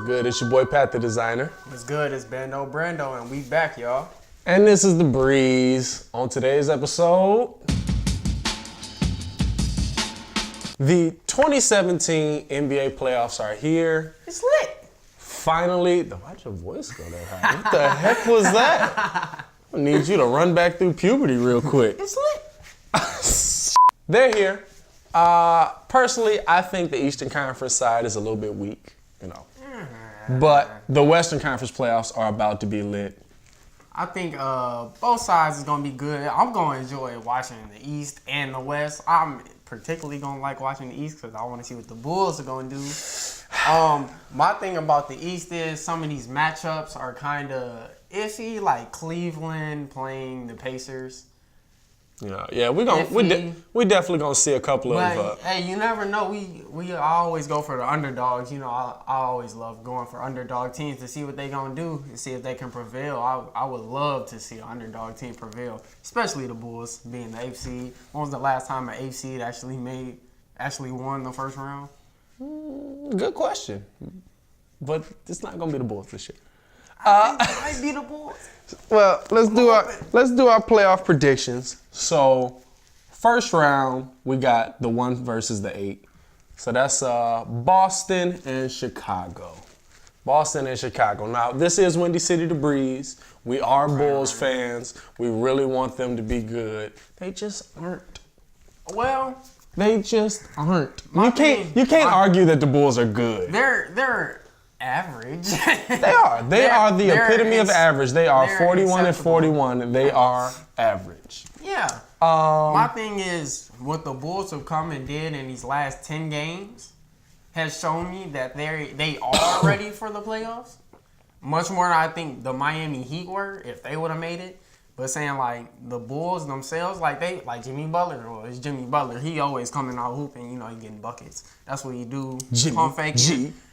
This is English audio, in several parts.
good? It's your boy Pat the Designer. What's good? It's Bando Brando, and we back, y'all. And this is The Breeze. On today's episode, the 2017 NBA playoffs are here. It's lit. Finally, why'd your voice go that high? What the heck was that? I need you to run back through puberty real quick. It's lit. They're here. Personally, I think the Eastern Conference side is a little bit weak, But the Western Conference playoffs are about to be lit. I think both sides is going to be good. I'm going to enjoy watching the East and the West. I'm particularly going to like watching the East because I want to see what the Bulls are going to do. My thing about the East is some of these matchups are kind of iffy, like Cleveland playing the Pacers. Yeah, we definitely gonna see a couple of. Hey, you never know. We always go for the underdogs. I always love going for underdog teams to see what they gonna do and see if they can prevail. I would love to see an underdog team prevail, especially the Bulls being the 8th seed. When was the last time an 8th seed actually won the first round? Good question, but it's not gonna be the Bulls this year. I think it might be the Bulls. Well, let's do our playoff predictions. So, first round, we got the 1 versus the 8. So that's Boston and Chicago. Boston and Chicago. Now, this is Windy City The Breeze. We are Bulls fans. We really want them to be good. They just aren't. Well, they just aren't. You can't argue that the Bulls are good. They're average. They are. They are the epitome of average. They are 41 and 41, and they are average. Yeah. My thing is, what the Bulls have come and did in these last 10 games has shown me that they are ready for the playoffs. Much more than I think the Miami Heat were if they would have made it. But saying like the Bulls themselves, like Jimmy Butler, or it's Jimmy Butler. He always coming out hooping, he getting buckets. That's what he do. Pump fake.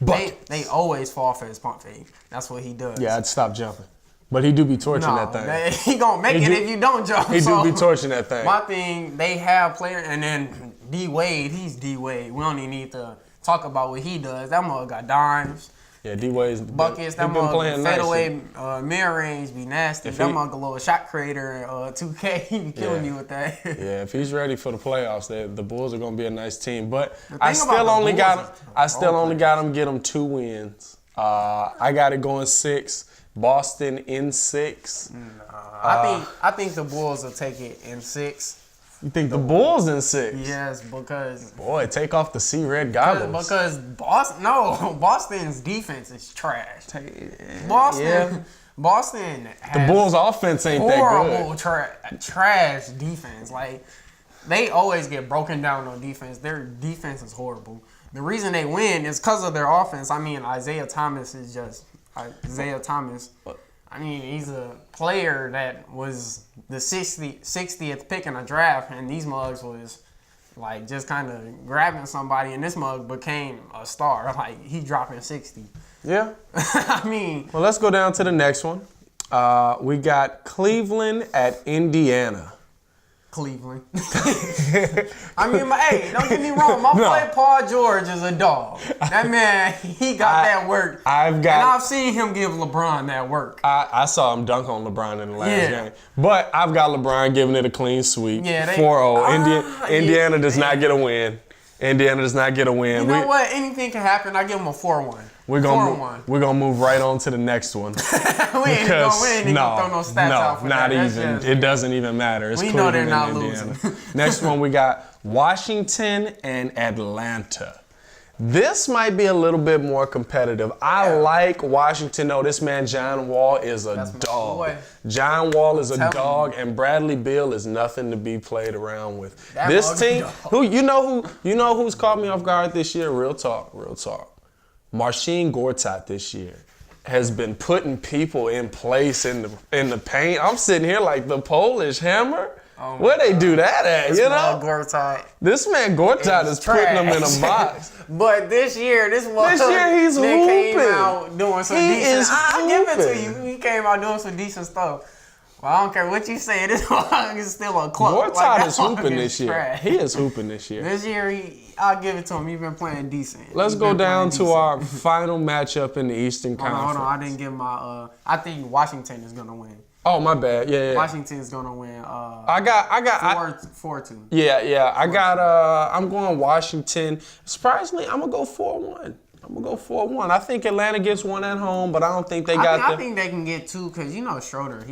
They always fall for his pump fake. That's what he does. Yeah, I'd stop jumping. But he do be torching that thing. He gonna make it if you don't jump. He do be torching that thing. My thing, they have players, and then D Wade, he's D Wade. We don't even need to talk about what he does. That mother got dimes. Yeah, D-Wade's buckets. That mother fadeaway mid-range be nasty. That mother a little shot creator 2K. He be killing you with that. Yeah, if he's ready for the playoffs, the Bulls are gonna be a nice team. But I still only got them get them 2 wins. I got it going 6. Boston in 6. I think the Bulls will take it in 6. You think the Bulls in 6? Yes, because... Boy, take off the C-Red goggles. Because Boston's defense is trash. Boston has the Bulls' offense ain't that good. Horrible trash defense. Like, they always get broken down on defense. Their defense is horrible. The reason they win is because of their offense. I mean, Isaiah Thomas is just... Isaiah Thomas... I mean, he's a player that was the 60th pick in a draft, and these mugs was like just kind of grabbing somebody, and this mug became a star. Like, he dropping 60. Yeah. I mean. Well, let's go down to the next one. We got Cleveland at Indiana. Cleveland. I mean, hey, don't get me wrong. My boy Paul George is a dog. That man, he got that work. And I've seen him give LeBron that work. I saw him dunk on LeBron in the last game. But I've got LeBron giving it a clean sweep. 4-0. Indiana does not get a win. Indiana does not get a win. You know what? Anything can happen. I give him a 4-1. We're gonna move right on to the next one. we ain't gonna throw no stats out for that. Not even. It doesn't even matter. It's we know they're not losing. Next one, we got Washington and Atlanta. This might be a little bit more competitive. I like Washington. No, this man John Wall is a dog. John Wall is a dog, and Bradley Beal is nothing to be played around with. This team, you know who's caught me off guard this year? Real talk. Marcin Gortat this year has been putting people in place in the paint. I'm sitting here like the Polish Hammer. Oh Where they do that at, this Gortat. This man Gortat is putting them in a box. But this year he's hooping. Came out doing some decent. I'll give it to you. He came out doing some decent stuff. Well, I don't care what you say. This dog is still a club. Gortat is hooping this year. Trash. He is hooping this year. This year, I'll give it to him. He's been playing decent. Let's go down to our final matchup in the Eastern Conference. Hold on. I didn't give my. I think Washington is gonna win. Oh, my bad. Yeah. Washington is gonna win. I got 4-2. Yeah. I got. I'm going Washington. Surprisingly, I'm gonna go 4-1. I think Atlanta gets one at home, but I don't think they got. I think they can get two because Schroeder.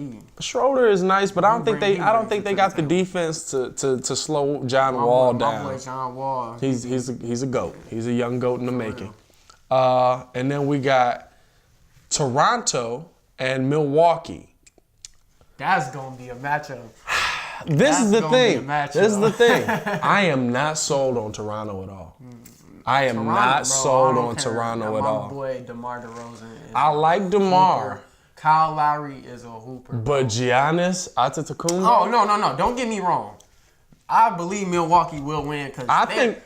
Schroeder is nice, but I don't think they got the defense to slow John Wall down. My boy John Wall. He's a goat. He's a young goat in the making. And then we got Toronto and Milwaukee. That's gonna be a matchup. This is the thing. I am not sold on Toronto at all. I am not sold on Toronto at all. My boy DeMar DeRozan. I like DeMar. Hooper. Kyle Lowry is a hooper. But Giannis Antetokounmpo. Oh no! Don't get me wrong. I believe Milwaukee will win because I think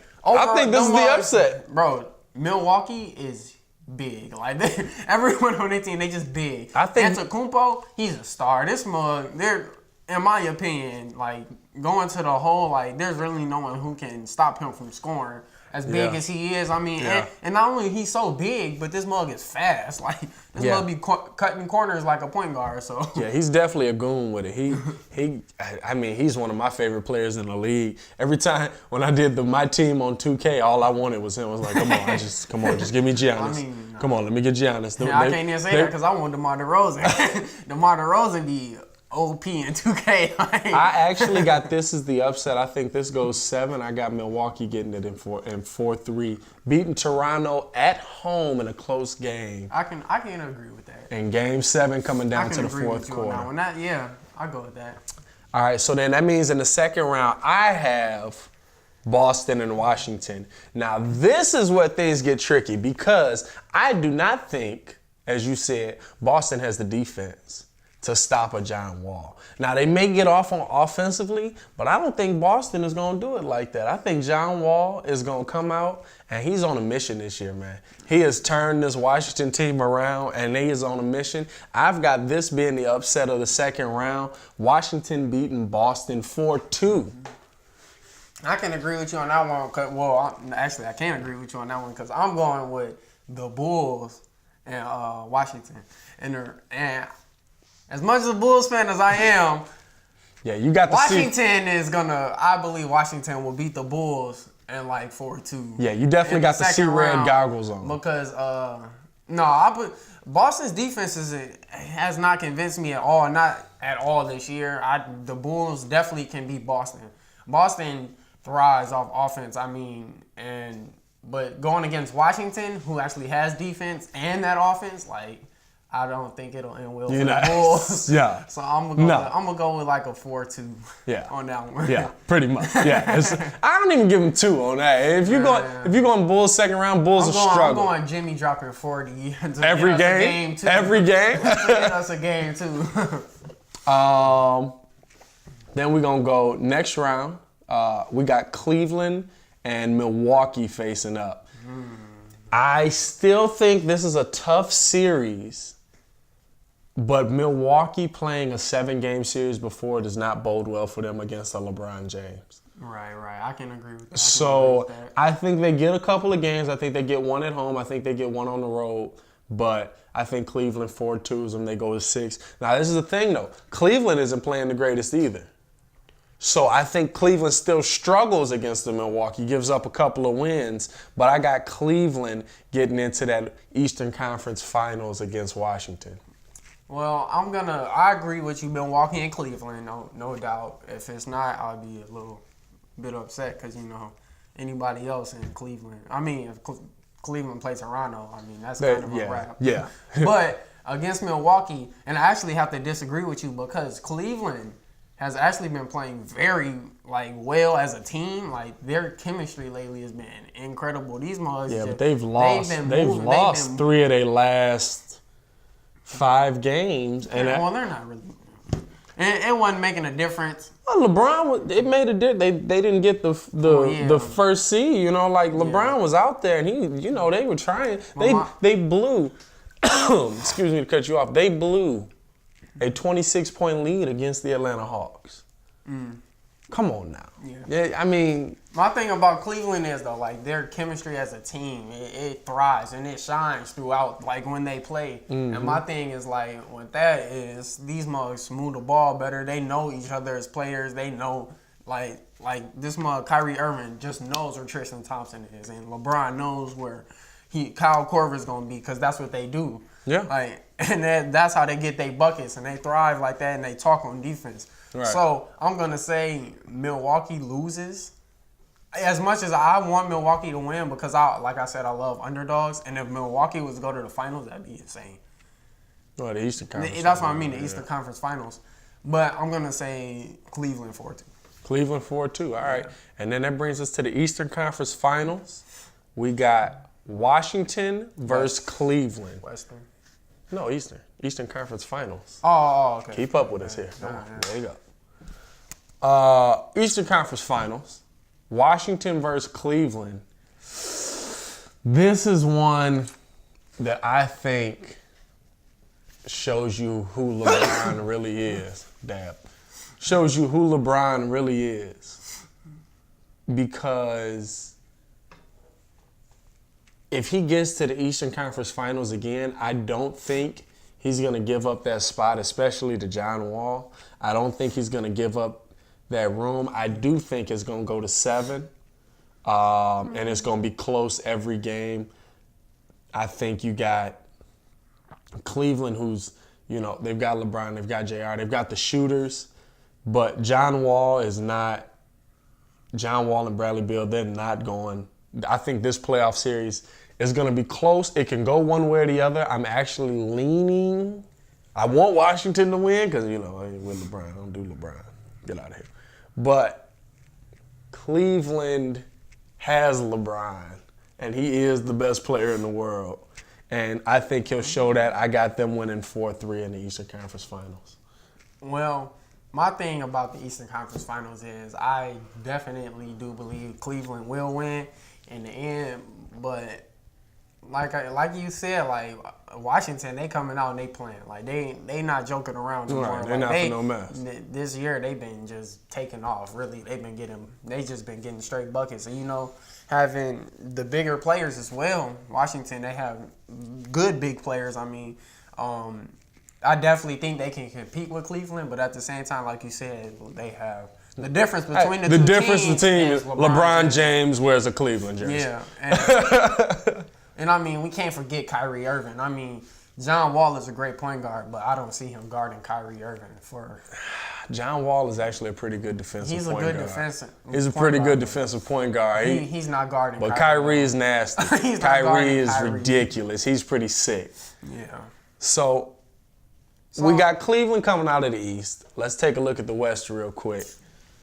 this is the upset, bro. Milwaukee is big. Like everyone on their team, they just big. I think Antetokounmpo, he's a star. This mug, they're in my opinion, like going to the hole. Like there's really no one who can stop him from scoring. As big as he is, I mean, and not only he's so big, but this mug is fast. Like this mug be cutting corners like a point guard. So yeah, he's definitely a goon with it. I mean, he's one of my favorite players in the league. Every time when I did my team on 2K, all I wanted was him. I was like, come on, just give me Giannis. Come on, let me get Giannis. I can't even say that because I want DeMar DeRozan. DeMar DeRozan be OP in 2K. I actually got this as the upset. I think this goes 7. I got Milwaukee getting it in 4-3, beating Toronto at home in a close game. I can agree with that. And Game 7 coming down to the fourth quarter. I go with that. All right, so then that means in the second round I have Boston and Washington. Now this is where things get tricky because I do not think, as you said, Boston has the defense to stop a John Wall. Now, they may get off on offensively, but I don't think Boston is going to do it like that. I think John Wall is going to come out, and he's on a mission this year, man. He has turned this Washington team around, and he is on a mission. I've got this being the upset of the second round. Washington beating Boston 4-2. I can agree with you on that one. Well, actually, I can't agree with you on that one because I'm going with the Bulls and Washington. And as much as a Bulls fan as I am, you got Washington is gonna. I believe Washington will beat the Bulls in like 4-2. Yeah, you definitely got the see-red goggles on. Because Boston's defense has not convinced me at all. Not at all this year. The Bulls definitely can beat Boston. Boston thrives off offense. I mean, but going against Washington, who actually has defense and that offense, like. I don't think it'll end well for the Bulls. Yeah. So I'm gonna go with like a 4-2. Yeah. On that one. Yeah, pretty much. Yeah. I don't even give him 2 on that. If you're going Bulls second round, Bulls are struggling. I'm going Jimmy dropping 40 every game. Every game. That's a game too. Then we're gonna go next round. We got Cleveland and Milwaukee facing up. I still think this is a tough series. But Milwaukee playing a 7-game series before does not bode well for them against a LeBron James. Right. I can agree with that. So I think they get a couple of games. I think they get one at home. I think they get one on the road. But I think Cleveland 4-2s them. They go to 6. Now, this is the thing, though. Cleveland isn't playing the greatest either. So I think Cleveland still struggles against the Milwaukee, gives up a couple of wins. But I got Cleveland getting into that Eastern Conference Finals against Washington. Well, I agree with you, Milwaukee and Cleveland, no doubt. If it's not, I'll be a little bit upset because, anybody else in Cleveland. I mean, if Cleveland plays Toronto, that's kind of a wrap. Yeah. But against Milwaukee, and I actually have to disagree with you because Cleveland has actually been playing very, well as a team. Their chemistry lately has been incredible. These mugs. Yeah, but they've lost 3 of their last 5 games, and they're not really. It wasn't making a difference. Well, LeBron, it made a difference. They didn't get the first seed. LeBron was out there, and he, they were trying. They blew. Excuse me to cut you off. They blew a 26-point lead against the Atlanta Hawks. Come on now. Yeah, I mean, my thing about Cleveland is though, like their chemistry as a team, it thrives and it shines throughout. Like when they play, and my thing is like with that is these mugs move the ball better. They know each other as players. They know like this mug Kyrie Irving just knows where Tristan Thompson is, and LeBron knows where Kyle Korver's gonna be because that's what they do. Yeah. Like and that's how they get their buckets and they thrive like that and they talk on defense. Right. So I'm gonna say Milwaukee loses. As much as I want Milwaukee to win because like I said, I love underdogs, and if Milwaukee was to go to the finals, that'd be insane. Oh, the Eastern Conference. That's what I mean, the Eastern Conference Finals. But I'm gonna say Cleveland 4-2. Cleveland 4-2. All right, and then that brings us to the Eastern Conference Finals. We got Washington versus Cleveland. Western. No, Eastern Conference Finals. Oh, okay. Keep up with us here. Come on. There you go. Eastern Conference Finals. Washington versus Cleveland. This is one that I think shows you who LeBron really is. Shows you who LeBron really is. Because if he gets to the Eastern Conference Finals again, I don't think he's going to give up that spot, especially to John Wall. I don't think he's going to give up that room. I do think it's going to go to 7, and it's going to be close every game. I think you got Cleveland, who's, they've got LeBron, they've got JR, they've got the shooters, but John Wall and Bradley Beal, they're not going. I think this playoff series is going to be close. It can go one way or the other. I'm actually leaning. I want Washington to win because, I ain't with LeBron. I don't do LeBron. Get out of here. But Cleveland has LeBron, and he is the best player in the world. And I think he'll show that. I got them winning 4-3 in the Eastern Conference Finals. Well, my thing about the Eastern Conference Finals is I definitely do believe Cleveland will win in the end, but like you said, like Washington, they coming out and they playing. Like they not joking around no more. Right, they're not for no mess. This year they've been just taking off. Really, they just been getting straight buckets. And having the bigger players as well. Washington, they have good big players. I mean, I definitely think they can compete with Cleveland, but at the same time, like you said, they have the difference between the two teams. The difference between is LeBron James wears a Cleveland jersey. Yeah. And I mean, we can't forget Kyrie Irving. I mean, John Wall is a great point guard, but I don't see him guarding Kyrie Irving for. John Wall is actually a pretty good defensive point guard. He's a good defensive. He's a pretty good defensive point guard. He's not guarding. But Kyrie is nasty. Kyrie is ridiculous. He's pretty sick. Yeah. So we got Cleveland coming out of the East. Let's take a look at the West real quick.